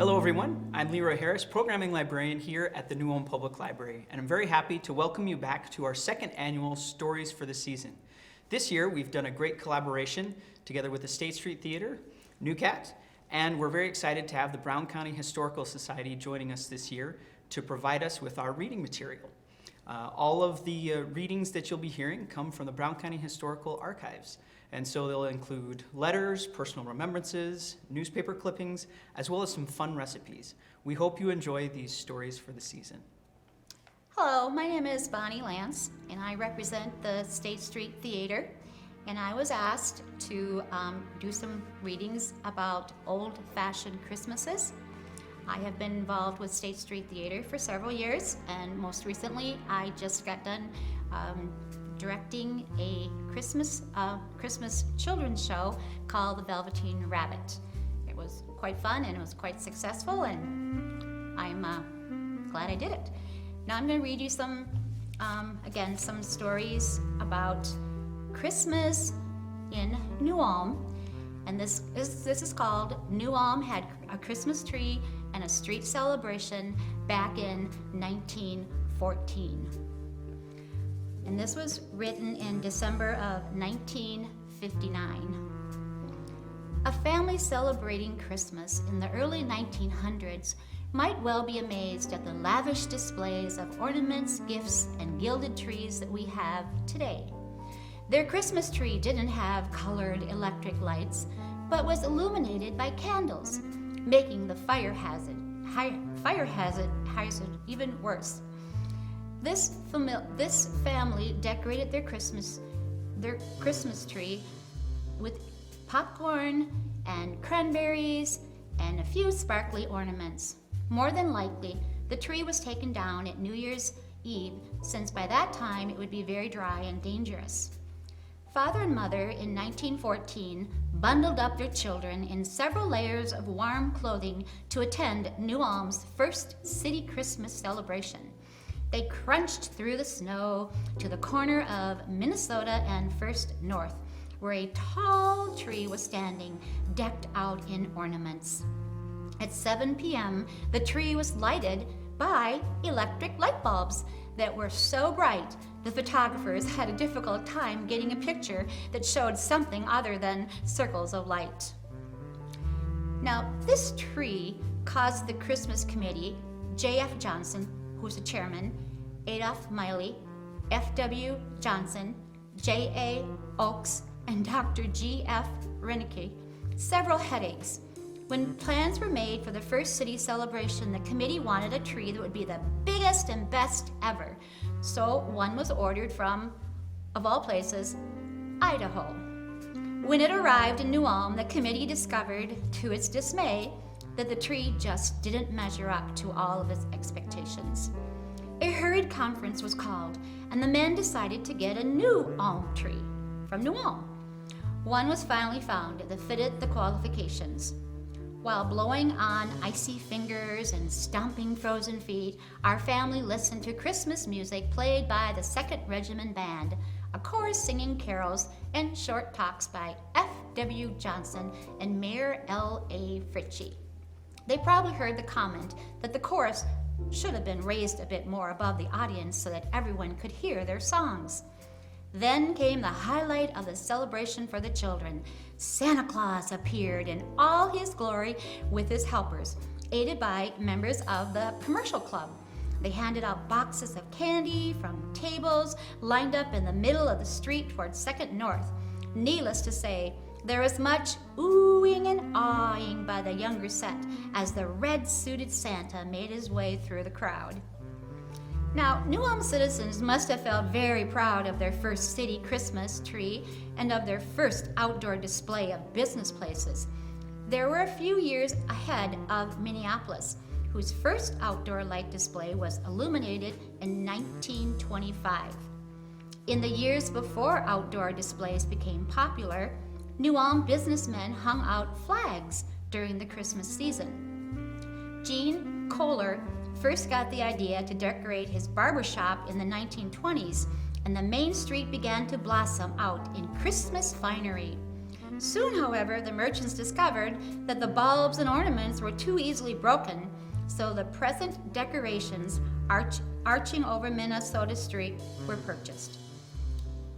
Hello everyone, I'm Leroy Harris, Programming Librarian here at the New Ulm Public Library, and I'm very happy to welcome you back to our second annual Stories for the Season. This year we've done a great collaboration together with the State Street Theater, NUCAT, and we're very excited to have the Brown County Historical Society joining us this year to provide us with our reading material. All of the readings that you'll be hearing come from the Brown County Historical Archives. And so they'll include letters, personal remembrances, newspaper clippings, as well as some fun recipes. We hope you enjoy these stories for the season. Hello, my name is Bonnie Lance, and I represent the State Street Theater. And I was asked to do some readings about old-fashioned Christmases. I have been involved with State Street Theater for several years, and most recently I just got done directing a Christmas children's show called The Velveteen Rabbit. It was quite fun and it was quite successful, and I'm glad I did it. Now I'm going to read you some, again, some stories about Christmas in New Ulm, and this is called New Ulm Had a Christmas Tree and a Street Celebration Back in 1914. And this was written in December of 1959. A family celebrating Christmas in the early 1900s might well be amazed at the lavish displays of ornaments, gifts, and gilded trees that we have today. Their Christmas tree didn't have colored electric lights, but was illuminated by candles, making the fire hazard even worse. This family decorated their Christmas tree with popcorn and cranberries and a few sparkly ornaments. More than likely, the tree was taken down at New Year's Eve, since by that time it would be very dry and dangerous. Father and mother in 1914 bundled up their children in several layers of warm clothing to attend New Ulm's first city Christmas celebration. They crunched through the snow to the corner of Minnesota and First North, where a tall tree was standing, decked out in ornaments. At 7 p.m., the tree was lighted by electric light bulbs that were so bright the photographers had a difficult time getting a picture that showed something other than circles of light. Now, this tree caused the Christmas committee, J.F. Johnson, who's the chairman, Adolph Miley, F.W. Johnson, J.A. Oakes, and Dr. G.F. Renicky, several headaches. When plans were made for the first city celebration, the committee wanted a tree that would be the biggest and best ever. So one was ordered from, of all places, Idaho. When it arrived in New Ulm, the committee discovered, to its dismay, that the tree just didn't measure up to all of its expectations. A hurried conference was called, and the men decided to get a new Ulm tree from New Ulm. One was finally found that fitted the qualifications. While blowing on icy fingers and stomping frozen feet, our family listened to Christmas music played by the 2nd Regiment Band, a chorus singing carols, and short talks by F.W. Johnson and Mayor L.A. Fritchie. They probably heard the comment that the chorus should have been raised a bit more above the audience so that everyone could hear their songs. Then came the highlight of the celebration for the children. Santa Claus appeared in all his glory with his helpers, aided by members of the commercial club. They handed out boxes of candy from tables lined up in the middle of the street towards 2nd North. Needless to say, there was much oohing and awing by the younger set as the red-suited Santa made his way through the crowd. Now, New Ulm citizens must have felt very proud of their first city Christmas tree and of their first outdoor display of business places. They were a few years ahead of Minneapolis, whose first outdoor light display was illuminated in 1925. In the years before outdoor displays became popular, New Ulm businessmen hung out flags during the Christmas season. Gene Kohler first got the idea to decorate his barbershop in the 1920s, and the main street began to blossom out in Christmas finery. Soon, however, the merchants discovered that the bulbs and ornaments were too easily broken, so the present decorations arching over Minnesota Street were purchased.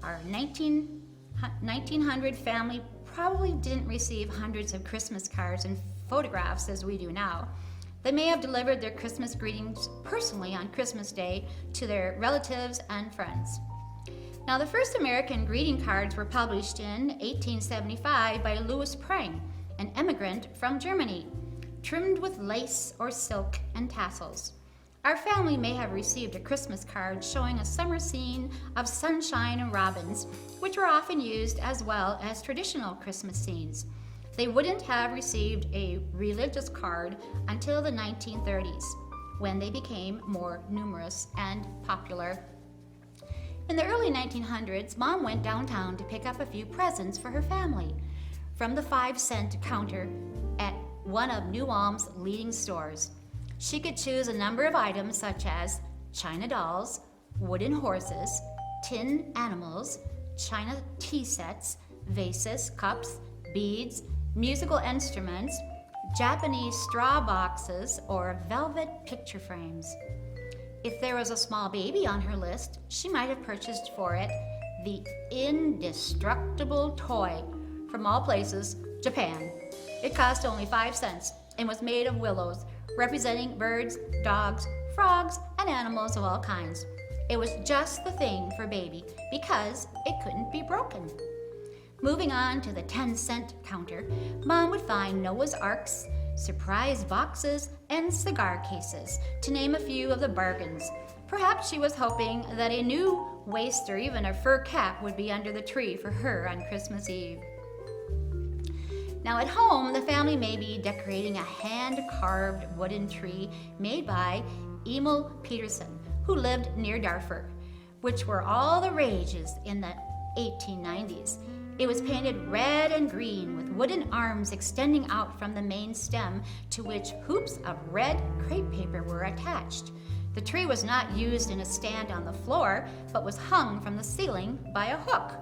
Our 1900 family probably didn't receive hundreds of Christmas cards and photographs as we do now. They may have delivered their Christmas greetings personally on Christmas Day to their relatives and friends. Now, the first American greeting cards were published in 1875 by Louis Prang, an immigrant from Germany, trimmed with lace or silk and tassels. Our family may have received a Christmas card showing a summer scene of sunshine and robins, which were often used as well as traditional Christmas scenes. They wouldn't have received a religious card until the 1930s, when they became more numerous and popular. In the early 1900s, Mom went downtown to pick up a few presents for her family from the 5-cent counter at one of New Ulm's leading stores. She could choose a number of items such as china dolls, wooden horses, tin animals, china tea sets, vases, cups, beads, musical instruments, Japanese straw boxes, or velvet picture frames. If there was a small baby on her list, she might have purchased for it the Indestructible Toy, from all places, Japan. It cost only 5 cents and was made of willows, representing birds, dogs, frogs, and animals of all kinds. It was just the thing for baby because it couldn't be broken. Moving on to the 10-cent counter, Mom would find Noah's Arks, surprise boxes, and cigar cases, to name a few of the bargains. Perhaps she was hoping that a new waist or even a fur cap would be under the tree for her on Christmas Eve. Now at home, the family may be decorating a hand-carved wooden tree made by Emil Peterson, who lived near Darfur, which were all the rages in the 1890s. It was painted red and green with wooden arms extending out from the main stem, to which hoops of red crepe paper were attached. The tree was not used in a stand on the floor, but was hung from the ceiling by a hook.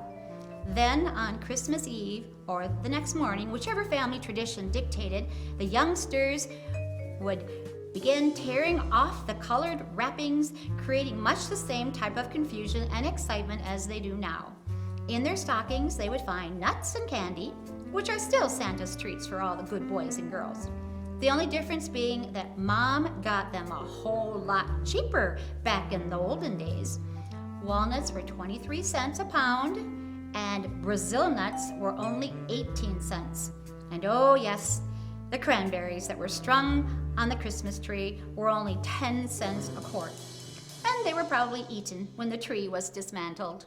Then on Christmas Eve, or the next morning, whichever family tradition dictated, the youngsters would begin tearing off the colored wrappings, creating much the same type of confusion and excitement as they do now. In their stockings, they would find nuts and candy, which are still Santa's treats for all the good boys and girls. The only difference being that Mom got them a whole lot cheaper back in the olden days. Walnuts were 23 cents a pound, and Brazil nuts were only 18 cents. And oh yes, the cranberries that were strung on the Christmas tree were only 10 cents a quart. And they were probably eaten when the tree was dismantled.